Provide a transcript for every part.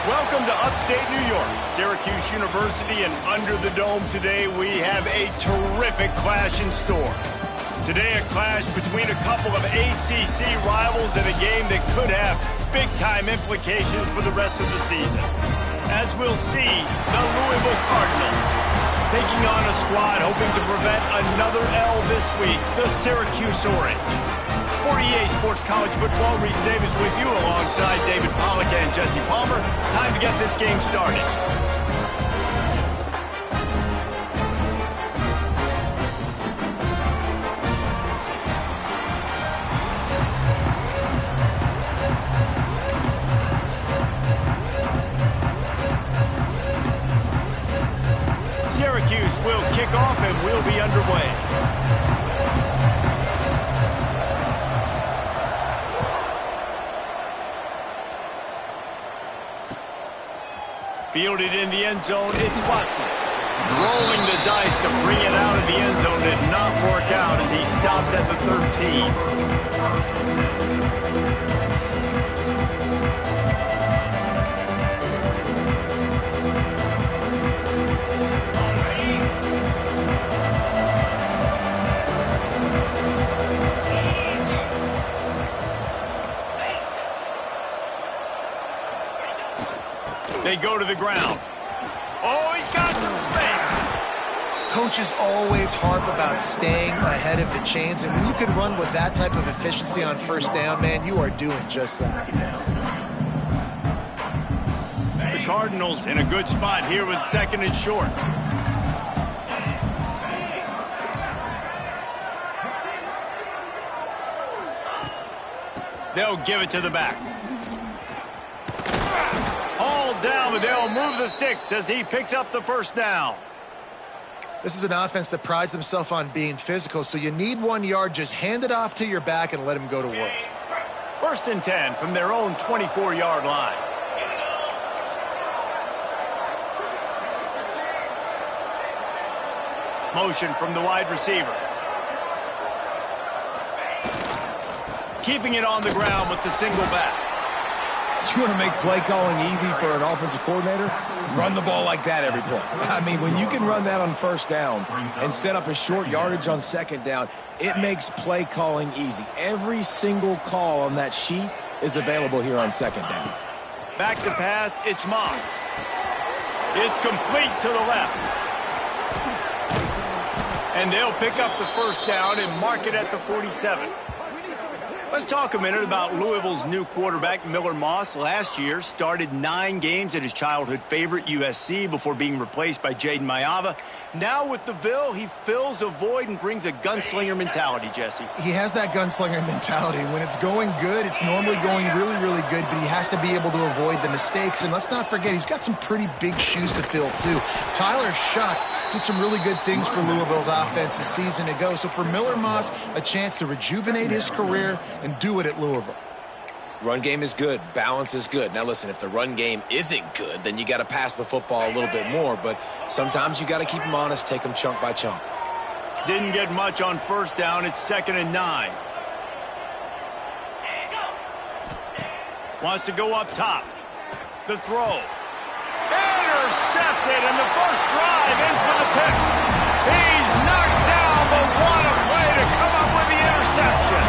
Welcome to upstate New York, Syracuse University, and under the dome today we have a terrific clash in store. Today a clash between a couple of ACC rivals in a game that could have big-time implications for the rest of the season. As we'll see, the Louisville Cardinals taking on a squad hoping to prevent another L this week, the Syracuse Orange. For EA Sports College Football, Reese Davis with you alongside David Pollack and Jesse Palmer. Time to get this game started. Syracuse will kick off and we'll be underway. Fielded in the end zone, it's Watson. Rolling the dice to bring it out of the end zone did not work out as he stopped at the 13. They go to the ground. Oh, he's got some space. Coaches always harp about staying ahead of the chains, and when you can run with that type of efficiency on first down, man, you are doing just that. The Cardinals in a good spot here with second and short. They'll give it to the back. Down, but they'll move the sticks as he picks up the first down. This is an offense that prides themselves on being physical, so you need 1 yard, just hand it off to your back and let him go to work. First and 10 from their own 24-yard line. Motion from the wide receiver. Keeping it on the ground with the single back. You want to make play calling easy for an offensive coordinator? Run the ball like that every play. I mean, when you can run that on first down and set up a short yardage on second down, it makes play calling easy. Every single call on that sheet is available here on second down. Back to pass, it's Moss. It's complete to the left. And they'll pick up the first down and mark it at the 47. Let's talk a minute about Louisville's new quarterback, Miller Moss. Last year, started 9 games at his childhood favorite, USC, before being replaced by Jaden Mayava. Now with the Ville, he fills a void and brings a gunslinger mentality, Jesse. He has that gunslinger mentality. When it's going good, it's normally going really, really good, but he has to be able to avoid the mistakes. And let's not forget, he's got some pretty big shoes to fill, too. Tyler Shuck did some really good things for Louisville's offense a season ago. So for Miller Moss, a chance to rejuvenate his career and do it at Louisville. Run game is good. Balance is good. Now, listen, if the run game isn't good, then you got to pass the football a little bit more. But sometimes you got to keep them honest, take them chunk by chunk. Didn't get much on first down. It's 2nd and 9. Wants to go up top. The throw. Intercepted, and the first drive ends with a pick. He's knocked down, but what a play to come up with the interception.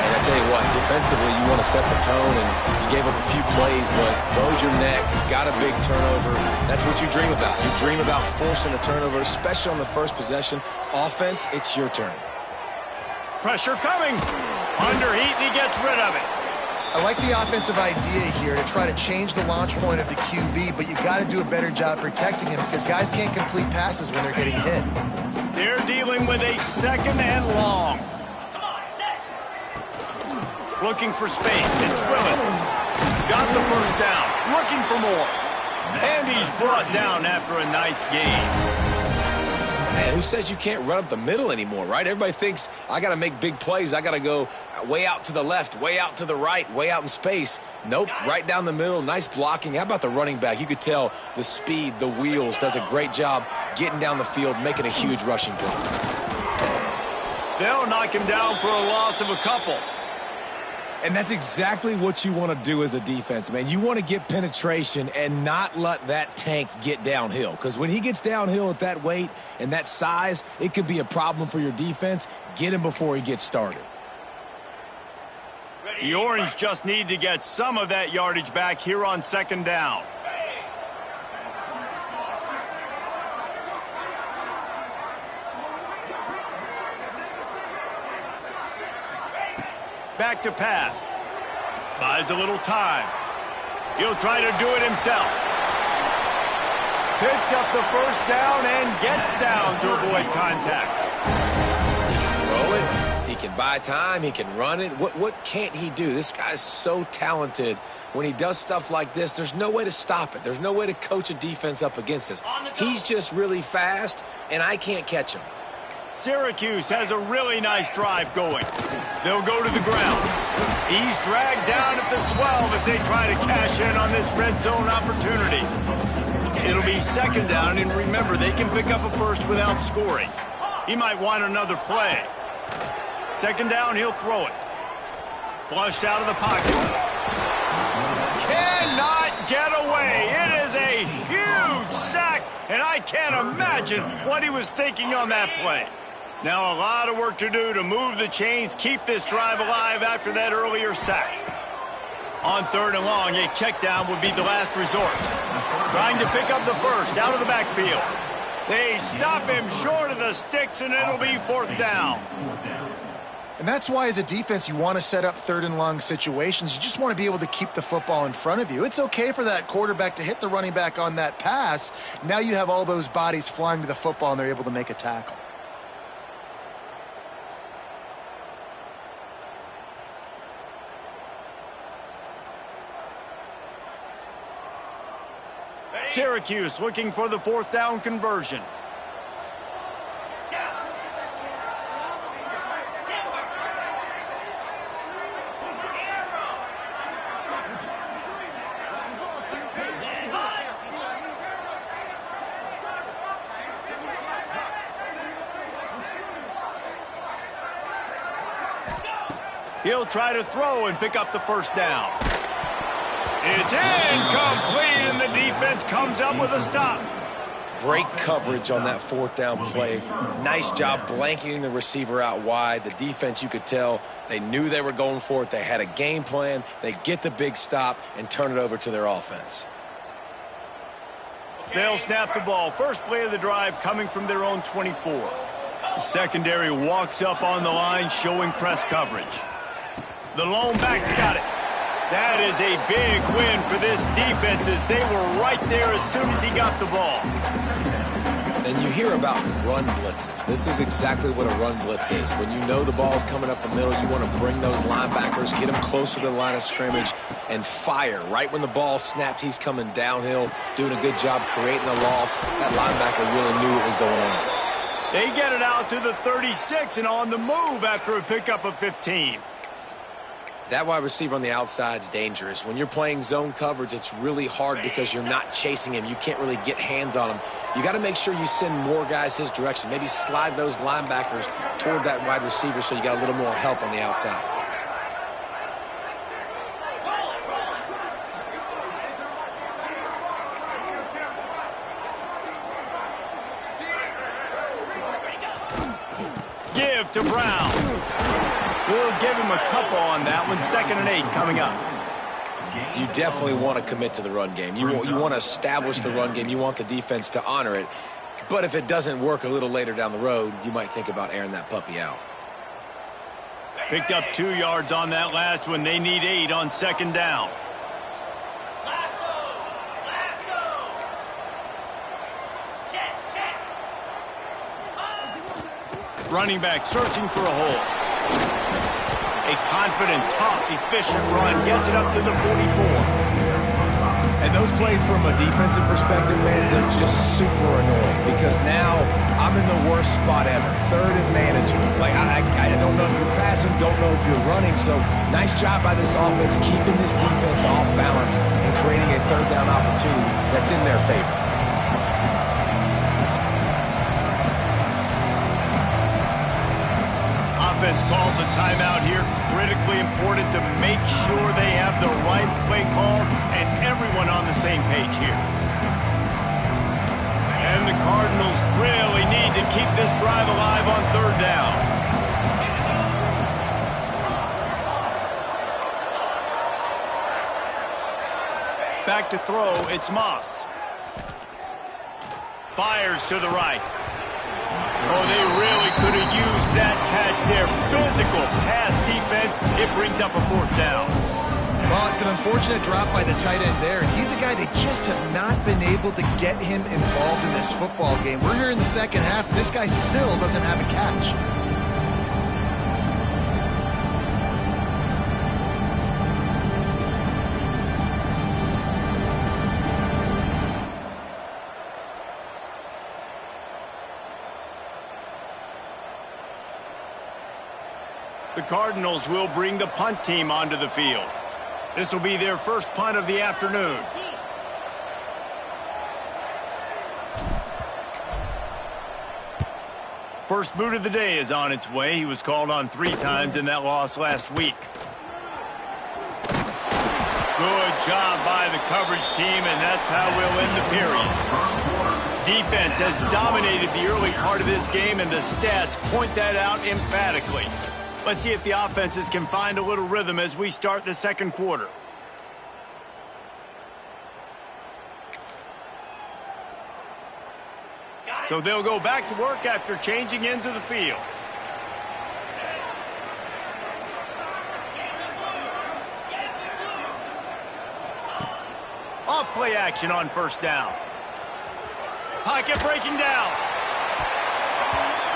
And I tell you what, defensively, you want to set the tone, and you gave up a few plays, but bowed your neck, got a big turnover. That's what you dream about. You dream about forcing a turnover, especially on the first possession. Offense, it's your turn. Pressure coming. Under heat, and he gets rid of it. I like the offensive idea here to try to change the launch point of the QB, but you got to do a better job protecting him because guys can't complete passes when they're getting hit. They're dealing with a 2nd and long. Looking for space. It's Willis. Got the first down. Looking for more. And he's brought down after a nice gain. Man, who says you can't run up the middle anymore, right? Everybody thinks I got to make big plays. I got to go way out to the left, way out to the right, way out in space. Nope, right down the middle. Nice blocking. How about the running back? You could tell the speed, the wheels, does a great job getting down the field, making a huge rushing play. They'll knock him down for a loss of a couple. And that's exactly what you want to do as a defense, man. You want to get penetration and not let that tank get downhill. Because when he gets downhill at that weight and that size, it could be a problem for your defense. Get him before he gets started. The Orange just need to get some of that yardage back here on second down. Back to pass. Buys a little time. He'll try to do it himself. Picks up the first down and gets down to avoid contact. He can throw it. He can buy time. He can run it. What can't he do? This guy's so talented. When he does stuff like this, there's no way to stop it. There's no way to coach a defense up against this. He's just really fast, and I can't catch him. Syracuse has a really nice drive going. They'll go to the ground. He's dragged down at the 12 as they try to cash in on this red zone opportunity. It'll be second down, and remember, they can pick up a first without scoring. He might want another play. Second down, he'll throw it. Flushed out of the pocket. Cannot get away. It is a huge sack, and I can't imagine what he was thinking on that play. Now a lot of work to do to move the chains, keep this drive alive after that earlier sack. On third and long, a check down would be the last resort. Trying to pick up the first out of the backfield. They stop him short of the sticks, and it'll be fourth down. And that's why as a defense you want to set up third and long situations. You just want to be able to keep the football in front of you. It's okay for that quarterback to hit the running back on that pass. Now you have all those bodies flying to the football and they're able to make a tackle. Syracuse looking for the fourth down conversion. He'll try to throw and pick up the first down. It's incomplete, and the defense comes up with a stop. Great coverage on that fourth down play. Nice job blanketing the receiver out wide. The defense, you could tell, they knew they were going for it. They had a game plan. They get the big stop and turn it over to their offense. They'll snap the ball. First play of the drive coming from their own 24. The secondary walks up on the line, showing press coverage. The lone back's got it. That is a big win for this defense as they were right there as soon as he got the ball. And you hear about run blitzes. This is exactly what a run blitz is. When you know the ball's coming up the middle, you want to bring those linebackers, get them closer to the line of scrimmage, and fire. Right when the ball snapped, he's coming downhill, doing a good job creating the loss. That linebacker really knew what was going on. They get it out to the 36 and on the move after a pickup of 15. That wide receiver on the outside is dangerous. When you're playing zone coverage, it's really hard because you're not chasing him. You can't really get hands on him. You got to make sure you send more guys his direction. Maybe slide those linebackers toward that wide receiver so you got a little more help on the outside. Give to Brown. We'll give him a couple on that one. 2nd and 8 coming up. You definitely want to commit to the run game. You want to establish the run game. You want the defense to honor it. But if it doesn't work a little later down the road, you might think about airing that puppy out. Picked up 2 yards on that last one. They need 8 on 2nd down. Running back searching for a hole. A confident, tough, efficient run gets it up to the 44. And those plays from a defensive perspective, man, they're just super annoying because now I'm in the worst spot ever. 3rd and manageable. Like, I don't know if you're passing, don't know if you're running. So nice job by this offense keeping this defense off balance and creating a 3rd down opportunity that's in their favor. Offense calls a timeout here. critically important to make sure they have the right play call and everyone on the same page here. And the Cardinals really need to keep this drive alive on third down. Back to throw, it's Moss. Fires to the right. Oh, they really could have used that catch there. Physical pass defense. It brings up a fourth down. Well, it's an unfortunate drop by the tight end there. And he's a guy they just have not been able to get him involved in this football game. We're here in the second half. This guy still doesn't have a catch. The Cardinals will bring the punt team onto the field. This will be their first punt of the afternoon. First boot of the day is on its way. He was called on 3 times in that loss last week. Good job by the coverage team, and that's how we'll end the period. Defense has dominated the early part of this game, and the stats point that out emphatically. Let's see if the offenses can find a little rhythm as we start the second quarter. So they'll go back to work after changing into the field. Off play action on first down. Pocket breaking down.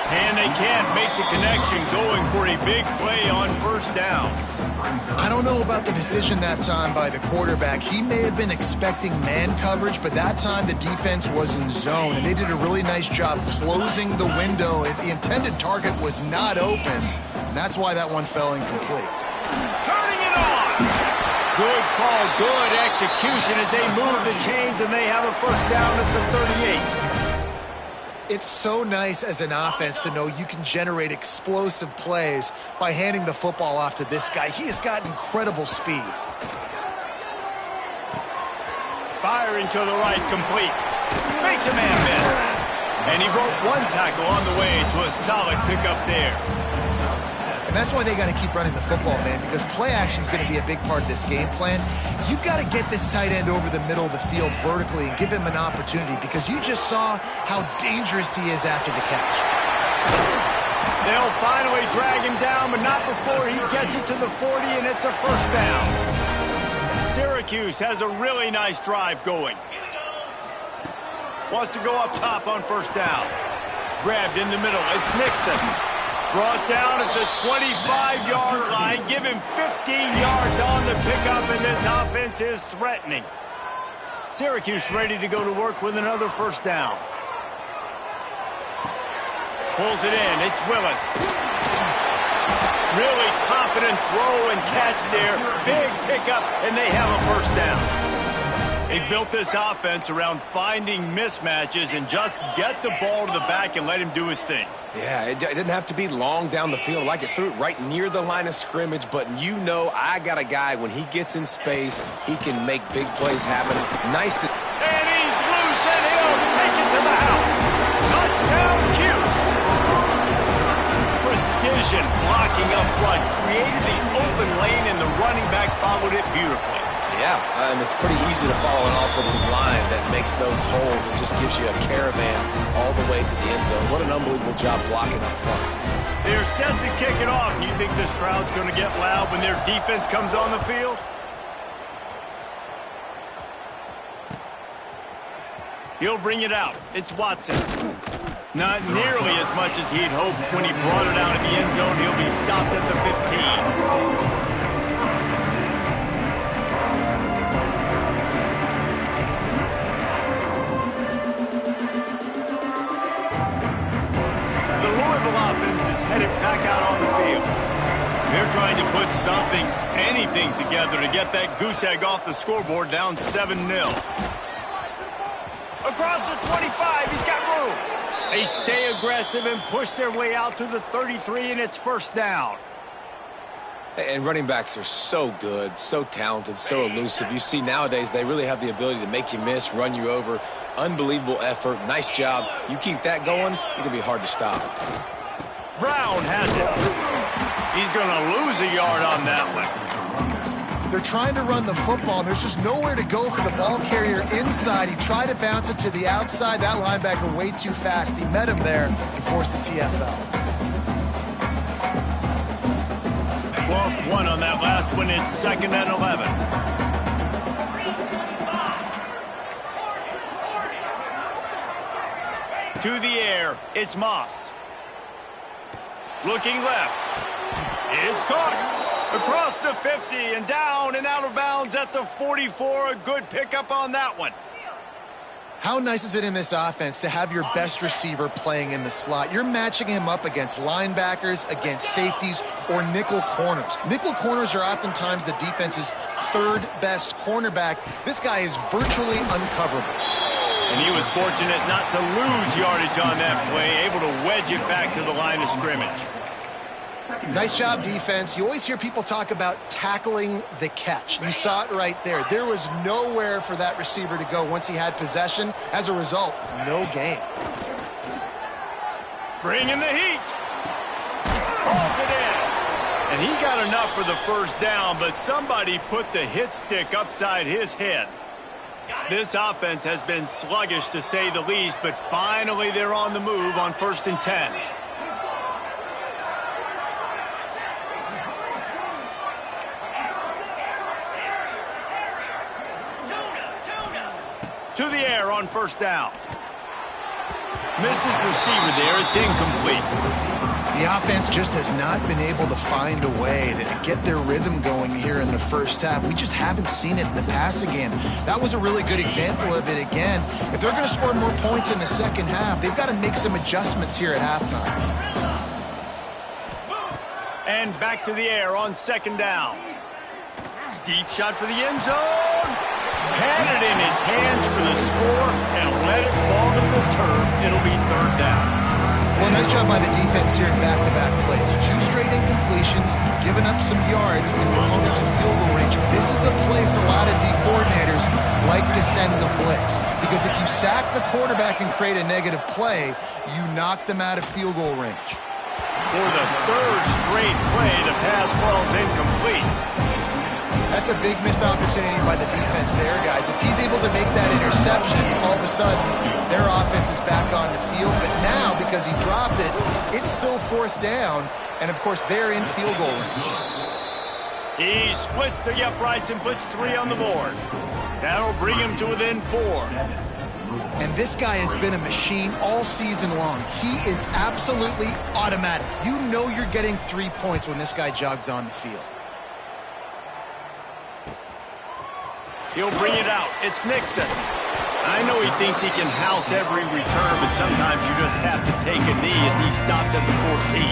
And they can't make the connection, going for a big play on first down. I don't know about the decision that time by the quarterback. He may have been expecting man coverage, but that time the defense was in zone, and they did a really nice job closing the window. The intended target was not open. That's why that one fell incomplete. Turning it on! Good call, good execution as they move the chains, and they have a first down at the 38. It's so nice as an offense to know you can generate explosive plays by handing the football off to this guy. He has got incredible speed. Firing to the right, complete. Makes a man miss. And he broke one tackle on the way to a solid pickup there. And that's why they got to keep running the football, man, because play action is going to be a big part of this game plan. You've got to get this tight end over the middle of the field vertically and give him an opportunity, because you just saw how dangerous he is after the catch. They'll finally drag him down, but not before he gets it to the 40, and it's a first down. Syracuse has a really nice drive going. Wants to go up top on first down. Grabbed in the middle. It's Nixon. Brought down at the 25-yard line. Give him 15 yards on the pickup, and this offense is threatening. Syracuse ready to go to work with another first down. Pulls it in. It's Willis. Really confident throw and catch there. Big pickup, and they have a first down. They've built this offense around finding mismatches and just get the ball to the back and let him do his thing. Yeah, it didn't have to be long down the field. Like it threw it right near the line of scrimmage, but you know I got a guy, when he gets in space, he can make big plays happen. Nice to... And he's loose, and he'll take it to the house. Touchdown, Cuse. Precision blocking up front, created the open lane, and the running back followed it beautifully. Yeah, and it's pretty easy to follow an offensive line that makes those holes and just gives you a caravan all the way to the end zone. What an unbelievable job blocking up front. They're set to kick it off. You think this crowd's going to get loud when their defense comes on the field? He'll bring it out. It's Watson. Not nearly as much as he'd hoped when he brought it out in the end zone. He'll be stopped at the 15. Offense is headed back out on the field. They're trying to put something, anything together to get that goose egg off the scoreboard, down 7-0. Across the 25, he's got room. They stay aggressive and push their way out to the 33, and it's first down. And running backs are so good, so talented, so elusive. You see nowadays they really have the ability to make you miss, run you over. Unbelievable effort. Nice job. You keep that going, you're going to be hard to stop. Brown has it. He's going to lose a yard on that one. They're trying to run the football, and there's just nowhere to go for the ball carrier inside. He tried to bounce it to the outside. That linebacker way too fast. He met him there and forced the TFL. Lost one on that last one. It's 2nd and 11. To the air, it's Moss. Looking left. It's caught. Across the 50 and down and out of bounds at the 44. A good pickup on that one. How nice is it in this offense to have your best receiver playing in the slot? You're matching him up against linebackers, against safeties, or nickel corners. Nickel corners are oftentimes the defense's third best cornerback. This guy is virtually uncoverable. And he was fortunate not to lose yardage on that play, able to wedge it back to the line of scrimmage. Nice job, defense. You always hear people talk about tackling the catch. You saw it right there. There was nowhere for that receiver to go once he had possession. As a result, no gain. Bringing the heat. Pulls it in. And he got enough for the first down, but somebody put the hit stick upside his head. This offense has been sluggish to say the least, but finally they're on the move on 1st and 10. To the air on 1st down. Misses receiver there. It's incomplete. The offense just has not been able to find a way to get their rhythm going here in the first half. We just haven't seen it in the passing game. That was a really good example of it again. If they're going to score more points in the second half, they've got to make some adjustments here at halftime. And back to the air on 2nd down. Deep shot for the end zone. Had it in his hands for the score and let it fall to the turf. It'll be 3rd down. Well, nice job by the defense here in back-to-back plays. 2 straight incompletions, giving up some yards, and the opponents in field goal range. This is a place a lot of D coordinators like to send the blitz, because if you sack the quarterback and create a negative play, you knock them out of field goal range. For the 3rd straight play, the pass falls incomplete. That's a big missed opportunity by the defense there, guys. If he's able to make that interception, all of a sudden, their offense is back on the field. But now, because he dropped it, it's still 4th down. And, of course, they're in field goal range. He splits the uprights and puts 3 on the board. That'll bring him to within 4. And this guy has been a machine all season long. He is absolutely automatic. You know you're getting 3 points when this guy jogs on the field. He'll bring it out. It's Nixon. I know he thinks he can house every return, but sometimes you just have to take a knee as he stopped at the 14.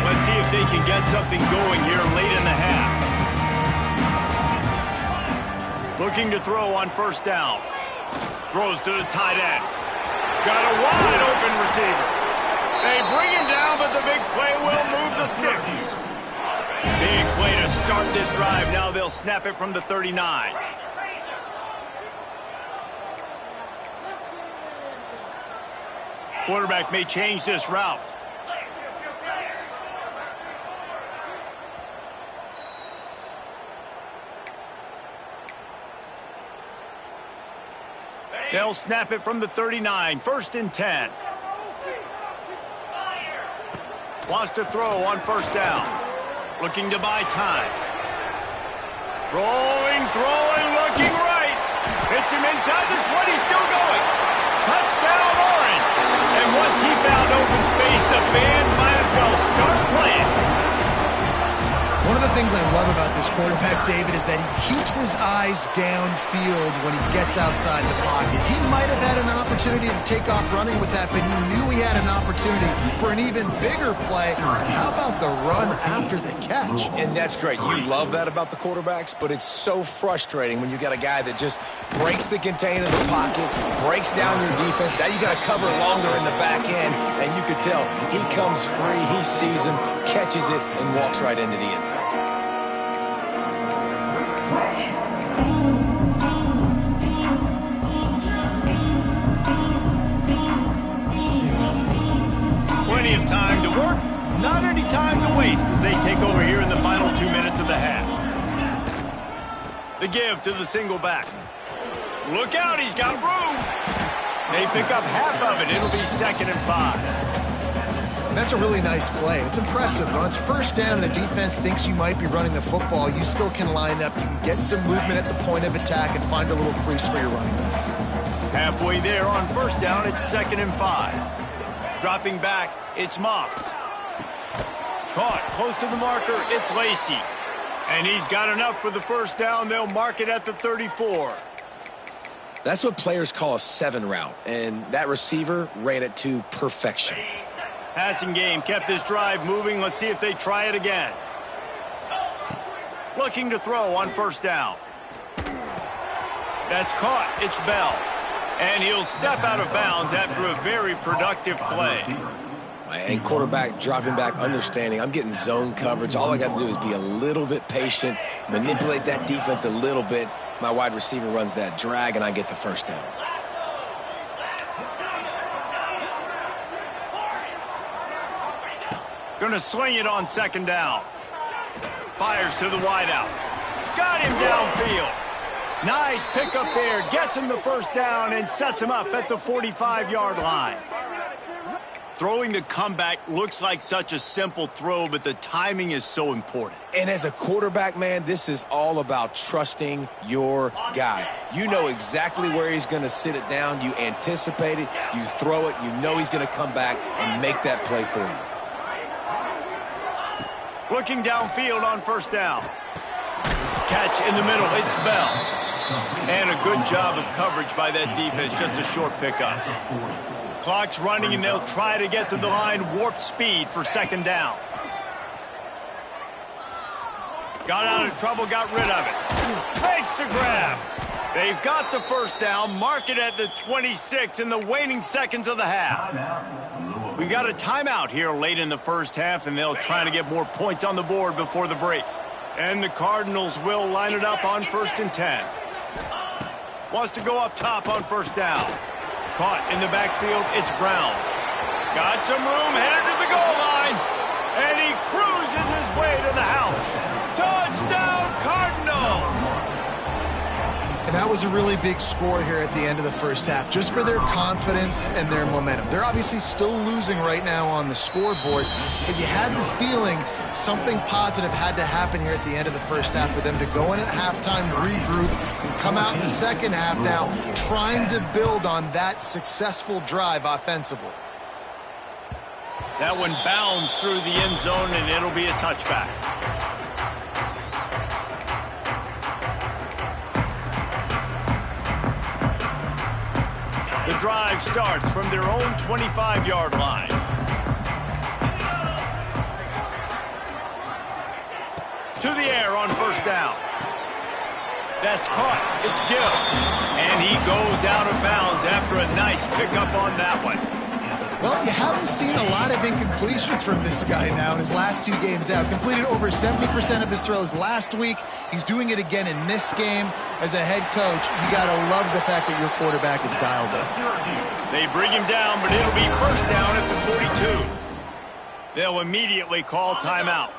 Let's see if they can get something going here late in the half. Looking to throw on 1st down. Throws to the tight end. Got a wide open receiver. They bring him down, but the big play will move the sticks. Big play to start this drive. Now they'll snap it from the 39. Quarterback may change this route. They'll snap it from the 39. 1st and 10. Wants to throw on 1st down. Looking to buy time. Rolling, throwing, looking right. Hits him inside the 20, still going. Touchdown, Orange. And once he found open space, the band might as well start playing. One of the things I love about this quarterback, David, is that he keeps his eyes downfield when he gets outside the pocket. He might have had an opportunity to take off running with that, but he knew he had an opportunity for an even bigger play. How about the run after the catch? And that's great. You love that about the quarterbacks, but it's so frustrating when you got a guy that just breaks the container in the pocket, breaks down your defense. Now you got to cover longer in the back end, and you could tell he comes free, he sees him, catches it, and walks right into the end zone. Plenty of time to work, not any time to waste as they take over here in the final 2 minutes of the half. The give to the single back. Look out, he's got room. They pick up half of it. It'll be 2nd and 5. That's a really nice play. It's impressive. When it's first down and the defense thinks you might be running the football, you still can line up. You can get some movement at the point of attack and find a little crease for your running back. Halfway there on first down, it's 2nd and 5. Dropping back, it's Moss. Caught close to the marker, it's Lacey. And he's got enough for the first down. They'll mark it at the 34. That's what players call a 7 route, and that receiver ran it to perfection. Passing game kept this drive moving. Let's see if they try it again. Looking to throw on first down. That's caught. It's Bell. And he'll step out of bounds after a very productive play. And quarterback dropping back, understanding I'm getting zone coverage. All I got to do is be a little bit patient, manipulate that defense a little bit. My wide receiver runs that drag, and I get the first down. Going to sling it on 2nd down. Fires to the wideout. Got him downfield. Nice pickup there. Gets him the first down and sets him up at the 45-yard line. Throwing the comeback looks like such a simple throw, but the timing is so important. And as a quarterback, man, this is all about trusting your guy. You know exactly where he's going to sit it down. You anticipate it. You throw it. You know he's going to come back and make that play for you. Looking downfield on first down. Catch in the middle. It's Bell. And a good job of coverage by that defense. Just a short pickup. Clock's running, and they'll try to get to the line. Warp speed for 2nd down. Got out of trouble, got rid of it. Makes the grab. They've got the first down. Mark it at the 26 in the waning seconds of the half. We got a timeout here late in the first half, and they'll try to get more points on the board before the break. And the Cardinals will line it up on 1st and 10. Wants to go up top on first down. Caught in the backfield, it's Brown. Got some room, headed to the goal line. And he cruises his way to the house. Touchdown, Cardinals! And that was a really big score here at the end of the first half, just for their confidence and their momentum. They're obviously still losing right now on the scoreboard, but you had the feeling something positive had to happen here at the end of the first half for them to go in at halftime, regroup, and come out in the second half now trying to build on that successful drive offensively. That one bounds through the end zone, and it'll be a touchback. The drive starts from their own 25-yard line. To the air on first down. That's caught. It's Gill. And he goes out of bounds after a nice pickup on that one. Well, you haven't seen a lot of incompletions from this guy now in his last 2 games out. Completed over 70% of his throws last week. He's doing it again in this game. As a head coach, you got to love the fact that your quarterback is dialed in. They bring him down, but it'll be first down at the 42. They'll immediately call timeout.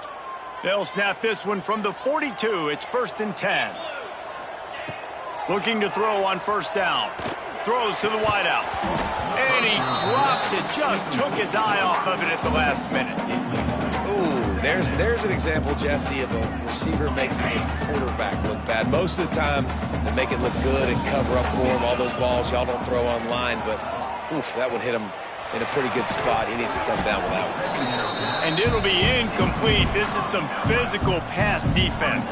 They'll snap this one from the 42. It's 1st and 10. Looking to throw on first down. Throws to the wideout. And he drops it. Just took his eye off of it at the last minute. Ooh, there's an example, Jesse, of a receiver making his quarterback look bad. Most of the time, they make it look good and cover up for him. All those balls y'all don't throw online, but oof, that would hit him in a pretty good spot. He needs to come down with that one. And it'll be incomplete. This is some physical pass defense.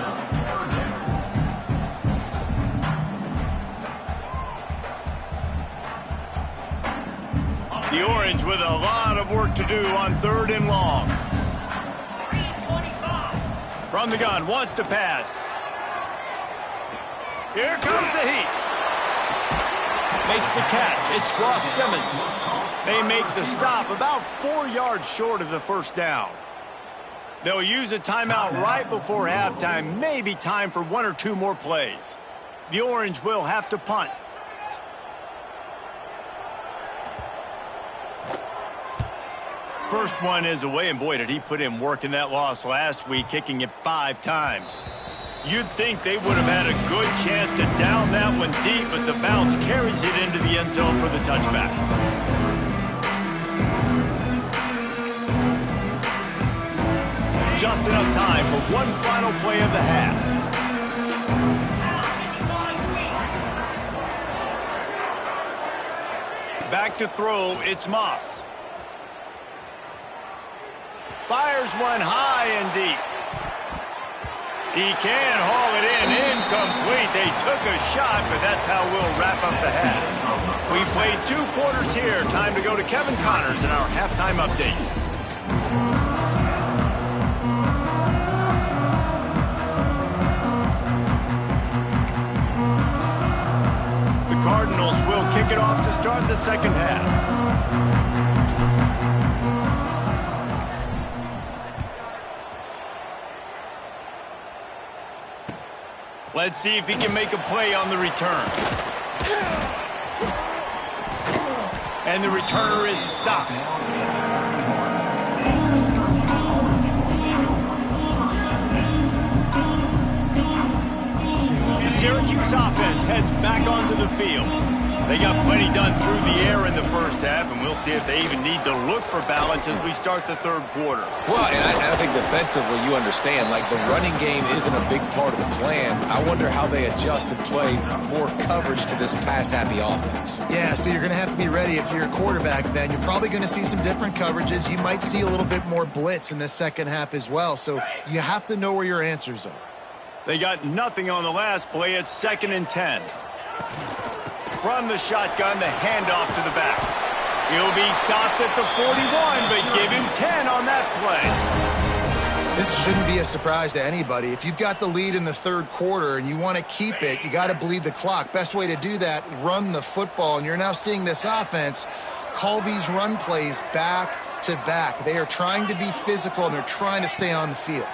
The Orange with a lot of work to do on 3rd and long. From the gun, wants to pass. Here comes the heat. Makes the catch. It's Ross Simmons. They make the stop about 4 yards short of the first down. They'll use a timeout right before halftime. Maybe time for 1 or 2 more plays. The Orange will have to punt. First one is away, and boy, did he put in work in that loss last week, kicking it 5 times. You'd think they would have had a good chance to down that one deep, but the bounce carries it into the end zone for the touchback. Just enough time for one final play of the half. Back to throw, it's Moss. Fires one high and deep. He can haul it in, incomplete. They took a shot, but that's how we'll wrap up the half. We played 2 quarters here. Time to go to Kevin Connors in our halftime update. The Cardinals will kick it off to start the second half. Let's see if he can make a play on the return. And the returner is stopped. The Syracuse offense heads back onto the field. They got plenty done through the air in the first half, and we'll see if they even need to look for balance as we start the 3rd quarter. Well, and I think defensively, you understand, like the running game isn't a big part of the plan. I wonder how they adjust and play more coverage to this pass-happy offense. Yeah, so you're going to have to be ready if you're a quarterback then. You're probably going to see some different coverages. You might see a little bit more blitz in the second half as well, so you have to know where your answers are. They got nothing on the last play. It's 2nd and 10. From the shotgun, the handoff to the back. He'll be stopped at the 41, but give him 10 on that play. This shouldn't be a surprise to anybody. If you've got the lead in the 3rd quarter and you want to keep it, you got to bleed the clock. Best way to do that, run the football. And you're now seeing this offense call these run plays back to back. They are trying to be physical, and they're trying to stay on the field.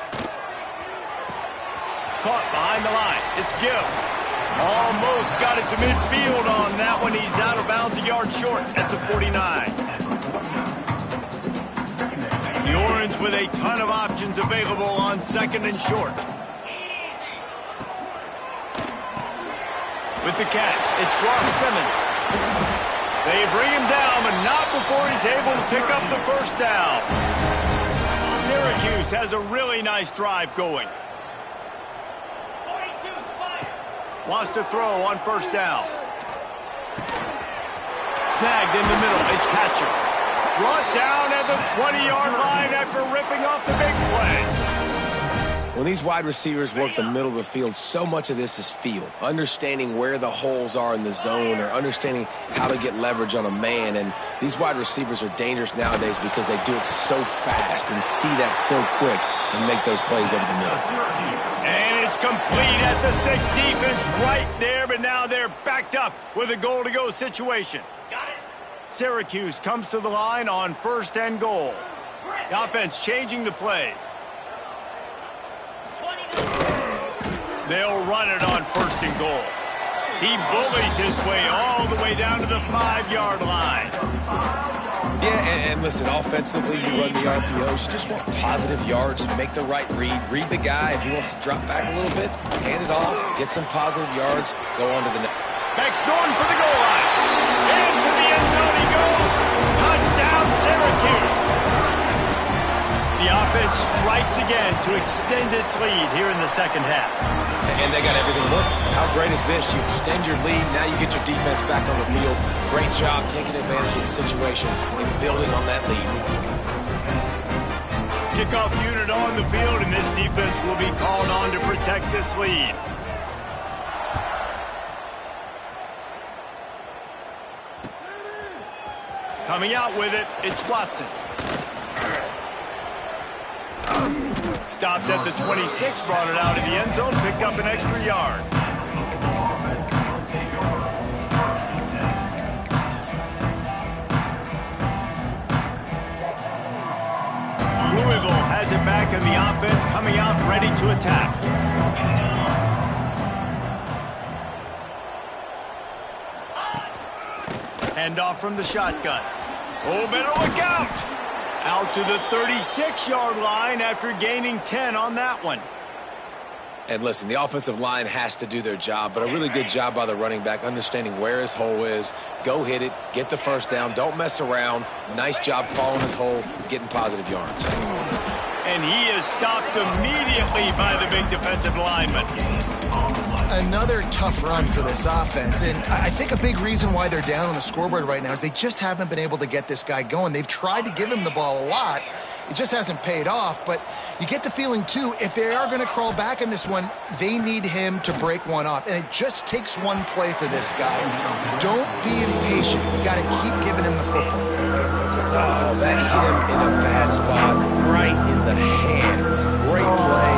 Caught behind the line. It's Gill. Almost got it to midfield on that one. He's out of bounds, a yard short at the 49. The Orange with a ton of options available on 2nd and short. With the catch, it's Ross Simmons. They bring him down, but not before he's able to pick up the first down. Syracuse has a really nice drive going. Wants to throw on first down. Snagged in the middle. It's Hatcher. Brought down at the 20-yard line after ripping off the big play. When these wide receivers work the middle of the field, so much of this is feel. Understanding where the holes are in the zone, or understanding how to get leverage on a man. And these wide receivers are dangerous nowadays because they do it so fast and see that so quick and make those plays over the middle. And it's complete at the 6. Defense right there, but now they're backed up with a goal-to-go situation. Syracuse comes to the line on 1st and goal. The offense changing the play. They'll run it on 1st and goal. He bullies his way all the way down to the 5-yard line. Yeah, and listen, offensively, you run the RPOs. You just want positive yards, make the right read the guy. If he wants to drop back a little bit, hand it off, get some positive yards, go on to the next. Beck's going for the goal line. Into the end zone he goes. Touchdown, Syracuse. The offense strikes again to extend its lead here in the second half. And they got everything working. How great is this? You extend your lead, now you get your defense back on the field. Great job taking advantage of the situation and building on that lead. Kickoff unit on the field, and this defense will be called on to protect this lead. Coming out with it, it's Watson. Stopped at the 26, brought it out of the end zone, picked up an extra yard. Louisville has it back in the offense, coming out ready to attack. Handoff from the shotgun. Oh, better look out! Out to the 36-yard line after gaining 10 on that one. And listen, the offensive line has to do their job, but a really good job by the running back, understanding where his hole is. Go hit it, get the first down, don't mess around. Nice job following his hole, getting positive yards. And he is stopped immediately by the big defensive lineman. Another tough run for this offense, and I think a big reason why they're down on the scoreboard right now is they just haven't been able to get this guy going. They've tried to give him the ball a lot. It just hasn't paid off, but you get the feeling, too, if they are going to crawl back in this one, they need him to break one off, and it just takes one play for this guy. Don't be impatient. You got to keep giving him the football. Oh, that hit him in a bad spot, right in the hands. Great play.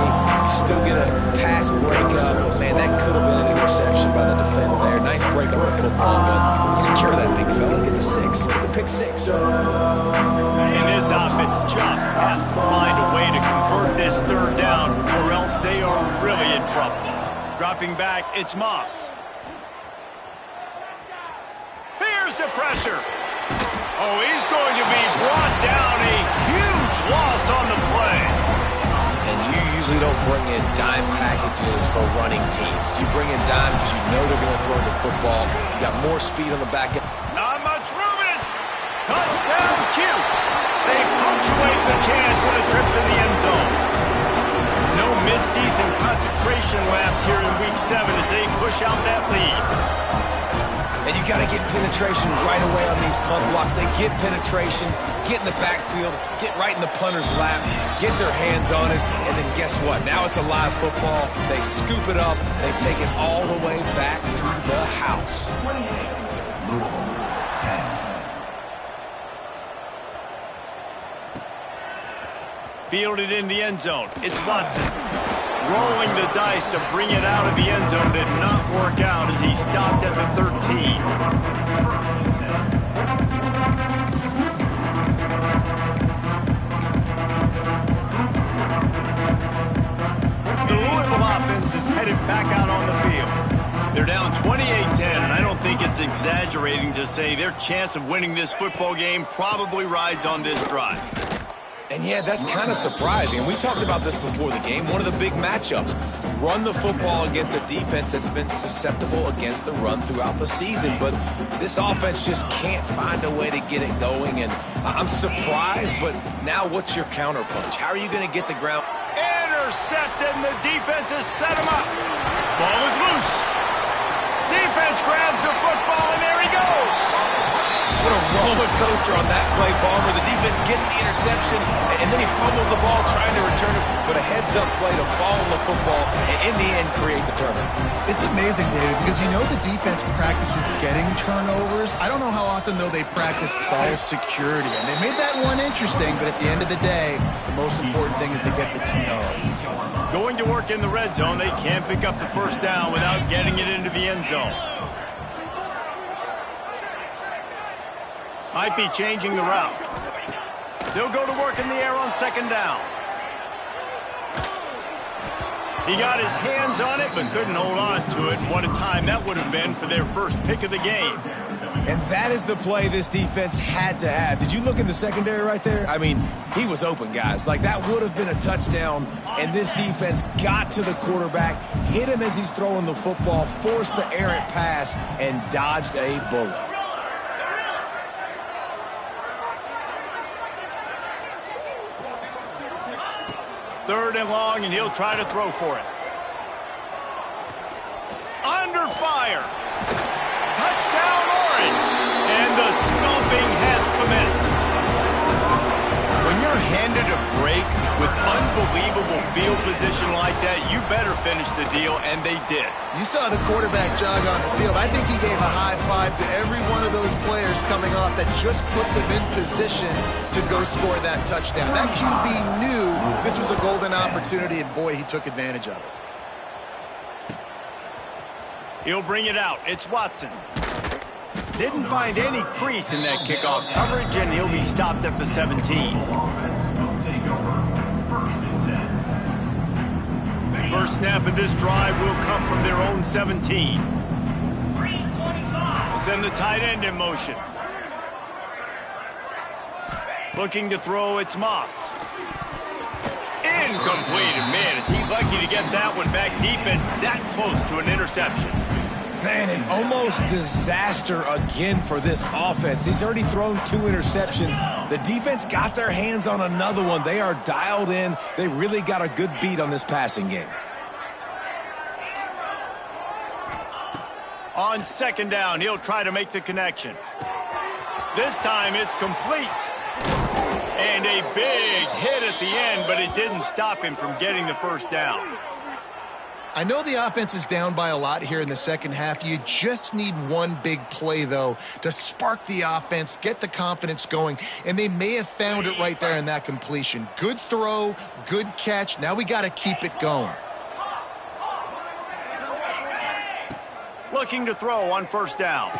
Still get a pass breakup. Man, that could have been an interception by the defender there. Nice break on the football, but secure that big fella. Get the 6. Get the pick 6. And this offense just has to find a way to convert this third down, or else they are really in trouble. Dropping back, it's Moss. Here's the pressure. Oh, he's going to be brought down. A huge loss on the play. And you usually don't bring in dime packages for running teams. You bring in dime because you know they're going to throw the football. You got more speed on the back end. Not much room, and it's touchdown Cuse. They punctuate the chance with a trip to the end zone. No midseason concentration laps here in Week 7 as they push out that lead. And you got to get penetration right away on these punt blocks. They get penetration, get in the backfield, get right in the punter's lap, get their hands on it, and then guess what? Now it's a live football. They scoop it up. They take it all the way back to the house. Fielded in the end zone. It's Watson. Rolling the dice to bring it out of the end zone did not work out as he stopped at the 13. The Louisville offense is headed back out on the field. They're down 28-10, and I don't think it's exaggerating to say their chance of winning this football game probably rides on this drive. And yeah, that's kind of surprising. And we talked about this before the game. One of the big matchups. Run the football against a defense that's been susceptible against the run throughout the season. But this offense just can't find a way to get it going. And I'm surprised, but now what's your counterpunch? How are you going to get the ground? Intercepted, and the defense has set him up. Ball is loose. Defense grabs the football, and there he goes. What a roller coaster on that play, Palmer. The defense gets the interception, and then he fumbles the ball trying to return it, but a heads-up play to follow the football, and in the end, create the turnover. It's amazing, David, because you know the defense practices getting turnovers. I don't know how often, though, they practice ball security. And they made that one interesting, but at the end of the day, the most important thing is to get the TO. Going to work in the red zone, they can't pick up the first down without getting it into the end zone. Might be changing the route. They'll go to work in the air on second down. He got his hands on it, but couldn't hold on to it. What a time that would have been for their first pick of the game. And that is the play this defense had to have. Did you look in the secondary right there? I mean, he was open, guys. Like, that would have been a touchdown, and this defense got to the quarterback, hit him as he's throwing the football, forced the errant pass, and dodged a bullet. Third and long, and he'll try to throw for it. Under fire. Touchdown, Orange. And the stomping has commenced. When you're handed a break with unbelievable field position like that, you better finish the deal, and they did. You saw the quarterback jog on the field. I think he gave a high five to every one of those players coming off that just put them in position to go score that touchdown. That QB knew this was a golden opportunity, and boy, he took advantage of it. He'll bring it out. It's Watson. Didn't find any crease in that kickoff coverage, and he'll be stopped at the 17. First snap of this drive will come from their own 17. We'll send the tight end in motion. Looking to throw, it's Moss. Incomplete, and man, is he lucky to get that one back. Defense that close to an interception. Man, an almost disaster again for this offense. He's already thrown 2 interceptions. The defense got their hands on another one. They are dialed in. They really got a good beat on this passing game. On second down, he'll try to make the connection. This time it's complete. And a big hit at the end, but it didn't stop him from getting the first down. I know the offense is down by a lot here in the second half. You just need one big play, though, to spark the offense, get the confidence going, and they may have found it right there in that completion. Good throw, good catch. Now we got to keep it going. Looking to throw on first down.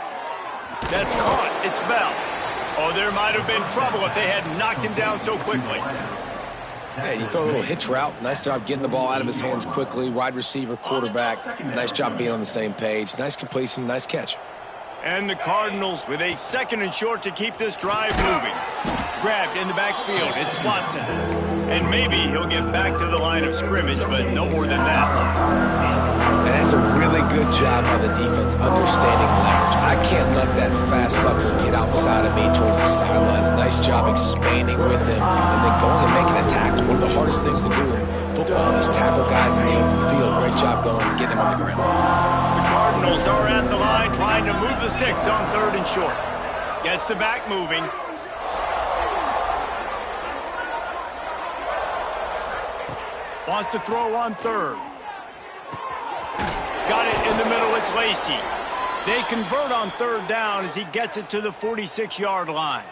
That's caught. It's Bell. Oh, there might have been trouble if they had knocked him down so quickly. Hey, you throw a little hitch route. Nice job getting the ball out of his hands quickly. Wide receiver, quarterback. Nice job being on the same page. Nice completion, nice catch. And the Cardinals with a 2nd and short to keep this drive moving. Grabbed in the backfield. It's Watson. And maybe he'll get back to the line of scrimmage, but no more than that. And that's a really good job by the defense understanding leverage. I can't let that fast sucker get outside of me towards the sidelines. Nice job expanding with him and then going and making a tackle. One of the hardest things to do in football is tackle guys in the open field. Great job going and getting them on the ground. The Cardinals are at the line trying to move the sticks on 3rd and short. Gets the back moving. Wants to throw on 3rd. Got it in the middle, it's Lacy. They convert on 3rd down as he gets it to the 46-yard line.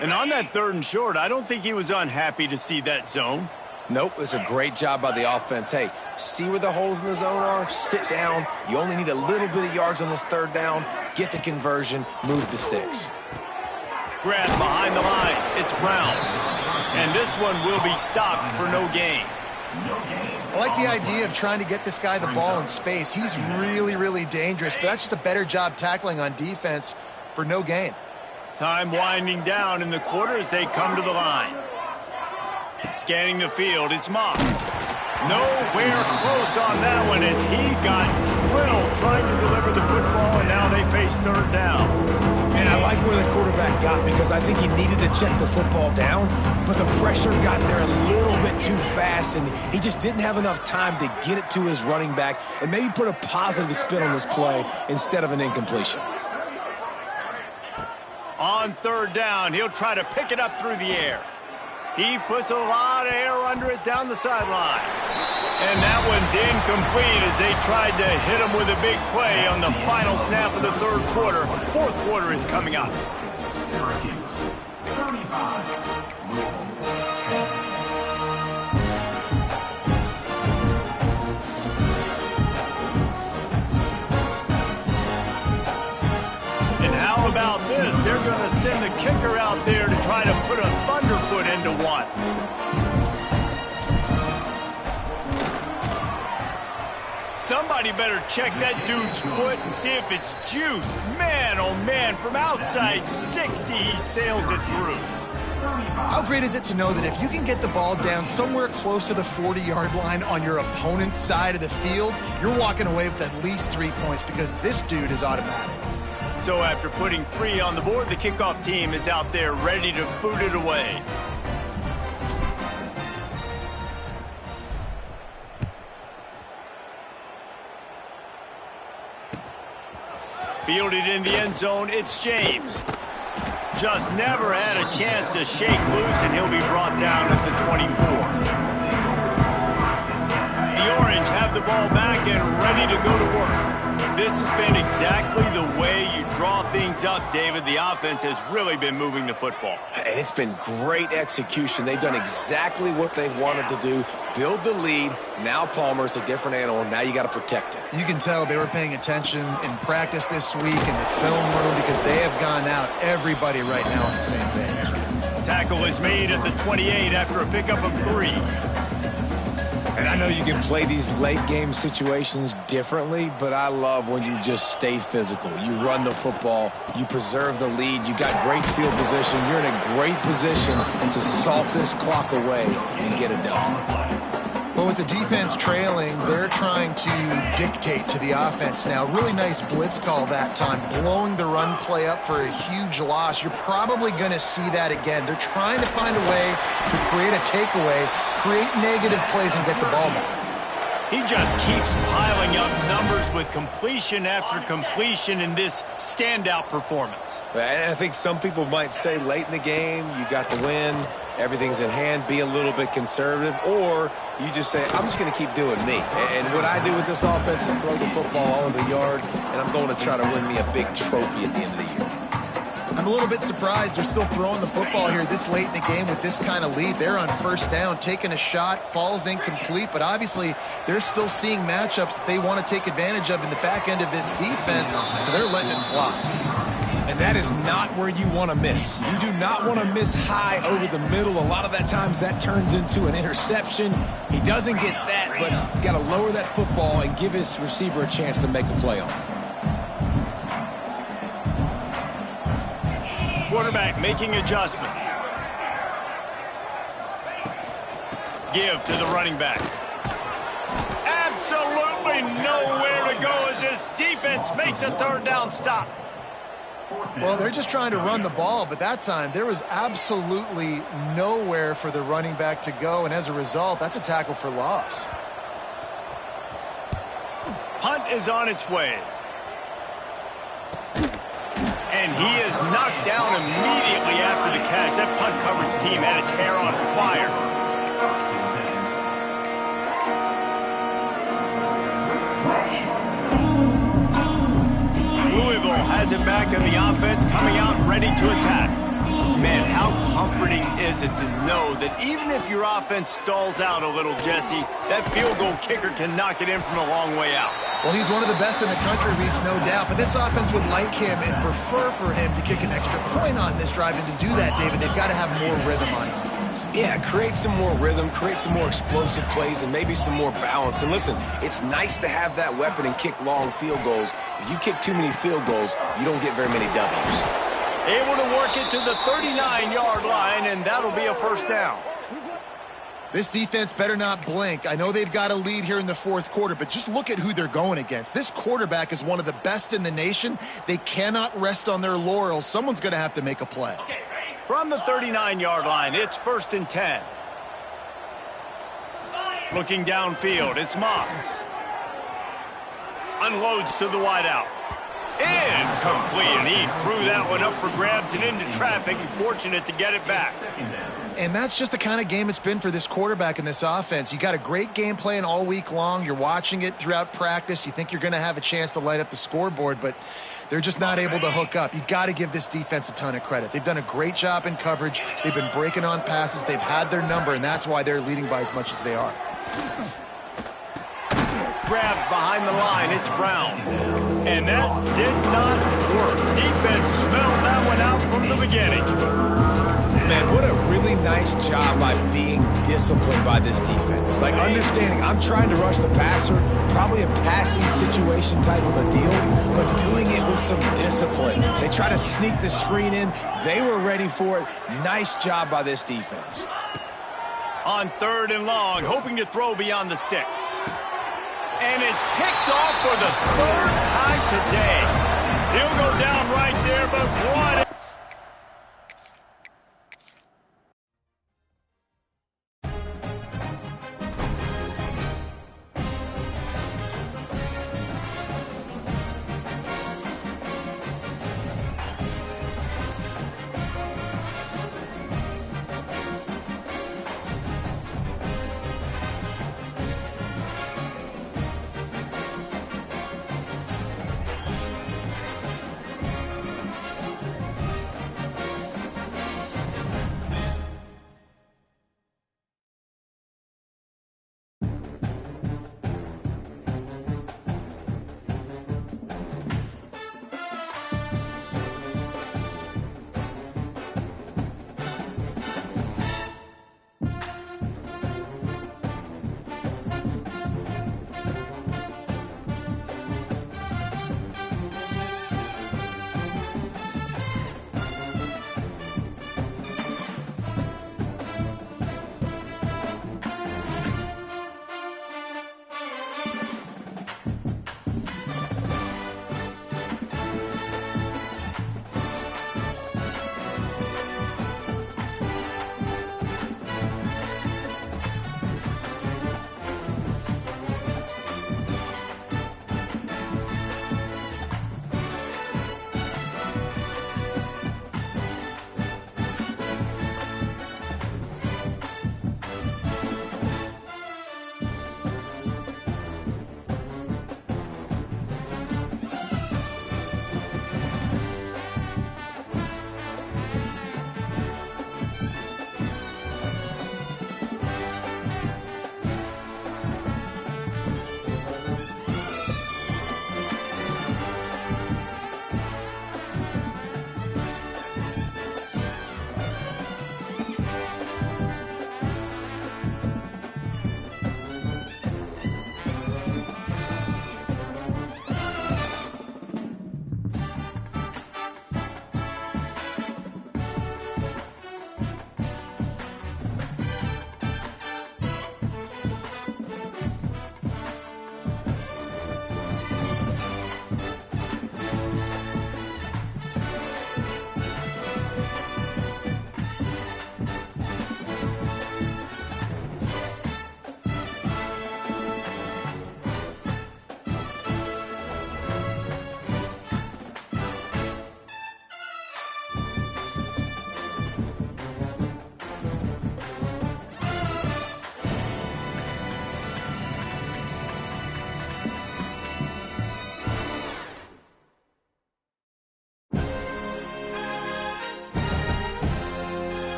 And on that 3rd and short, I don't think he was unhappy to see that zone. Nope, it's a great job by the offense. Hey, see where the holes in the zone are? Sit down. You only need a little bit of yards on this 3rd down. Get the conversion, move the sticks. Grab behind the line, it's Brown. And this one will be stopped for no gain. I like the idea of trying to get this guy the ball in space. He's really, really dangerous, but that's just a better job tackling on defense for no gain. Time winding down in the quarter as they come to the line. Scanning the field, it's Moss. Nowhere close on that one as he got drilled trying to deliver the football, and now they face 3rd down. And I like where the quarterback got because I think he needed to check the football down, but the pressure got there a little bit too fast, and he just didn't have enough time to get it to his running back and maybe put a positive spin on this play instead of an incompletion. On 3rd down, he'll try to pick it up through the air. He puts a lot of air under it down the sideline. And that one's incomplete as they tried to hit him with a big play on the final snap of the 3rd quarter. 4th quarter is coming up. Syracuse, 35. And how about this? They're going to send the kicker out there to try to put a thunderfoot into one. Somebody better check that dude's foot and see if it's juiced. Man, oh man, from outside 60, he sails it through. How great is it to know that if you can get the ball down somewhere close to the 40-yard line on your opponent's side of the field, you're walking away with at least 3 points because this dude is automatic. So after putting 3 on the board, the kickoff team is out there ready to boot it away. Fielded in the end zone, it's James. Just never had a chance to shake loose, and he'll be brought down at the 24. The Orange have the ball back and ready to go to work. This has been exactly the way you draw things up, David. The offense has really been moving the football. And it's been great execution. They've done exactly what they've wanted to do. Build the lead. Now Palmer's a different animal. Now you got to protect it. You can tell they were paying attention in practice this week in the film room because they have gone out, everybody right now on the same page. Tackle is made at the 28 after a pickup of 3. And I know you can play these late game situations differently, but I love when you just stay physical. You run the football, you preserve the lead, you got great field position, you're in a great position to salt this clock away and get it done. But with the defense trailing, they're trying to dictate to the offense now. Really nice blitz call that time, blowing the run play up for a huge loss. You're probably going to see that again. They're trying to find a way to create a takeaway, create negative plays, and get the ball back. He just keeps piling up numbers with completion after completion in this standout performance. And I think some people might say late in the game, you got the win, everything's in hand, be a little bit conservative, or you just say, I'm just going to keep doing me. And what I do with this offense is throw the football all over the yard, and I'm going to try to win me a big trophy at the end of the year. I'm a little bit surprised they're still throwing the football here this late in the game with this kind of lead. They're on first down, taking a shot, falls incomplete, but obviously they're still seeing matchups that they want to take advantage of in the back end of this defense, so they're letting it fly. And that is not where you want to miss. You do not want to miss high over the middle. A lot of that times that turns into an interception. He doesn't get that, but he's got to lower that football and give his receiver a chance to make a play on it. Quarterback making adjustments. Give to the running back. Absolutely nowhere to go as this defense makes a third down stop. Well, they're just trying to run the ball, but that time there was absolutely nowhere for the running back to go, and as a result, that's a tackle for loss. Punt is on its way. And he is knocked down immediately after the catch. That punt coverage team had its hair on fire. Louisville has it back in the offense, coming out ready to attack. Man, how comforting is it to know that even if your offense stalls out a little, Jesse, that field goal kicker can knock it in from a long way out. Well, he's one of the best in the country, Reese, no doubt. But this offense would like him and prefer for him to kick an extra point on this drive. And to do that, David, they've got to have more rhythm on offense. Yeah, create some more rhythm, create some more explosive plays, and maybe some more balance. And listen, it's nice to have that weapon and kick long field goals. If you kick too many field goals, you don't get very many W's. Able to work it to the 39-yard line, and that'll be a first down. This defense better not blink. I know they've got a lead here in the fourth quarter, but just look at who they're going against. This quarterback is one of the best in the nation. They cannot rest on their laurels. Someone's going to have to make a play. From the 39-yard line, it's 1st and 10. Looking downfield, it's Moss. Unloads to the wideout. Incomplete, and he threw that one up for grabs and into traffic, and fortunate to get it back. And that's just the kind of game it's been for this quarterback in this offense. You got a great game plan all week long. You're watching it throughout practice. You think you're going to have a chance to light up the scoreboard, but they're just not able to hook up. You got to give this defense a ton of credit. They've done a great job in coverage. They've been breaking on passes. They've had their number, and that's why they're leading by as much as they are. Grabbed behind the line, it's Brown. And that did not work. Defense smelled that one out from the beginning. Man, what a really nice job by being disciplined by this defense. Like understanding, I'm trying to rush the passer, probably a passing situation type of a deal, but doing it with some discipline. They try to sneak the screen in. They were ready for it. Nice job by this defense. On 3rd and long, hoping to throw beyond the sticks. And it's picked off for the 3rd time today. He'll go down right there, but what?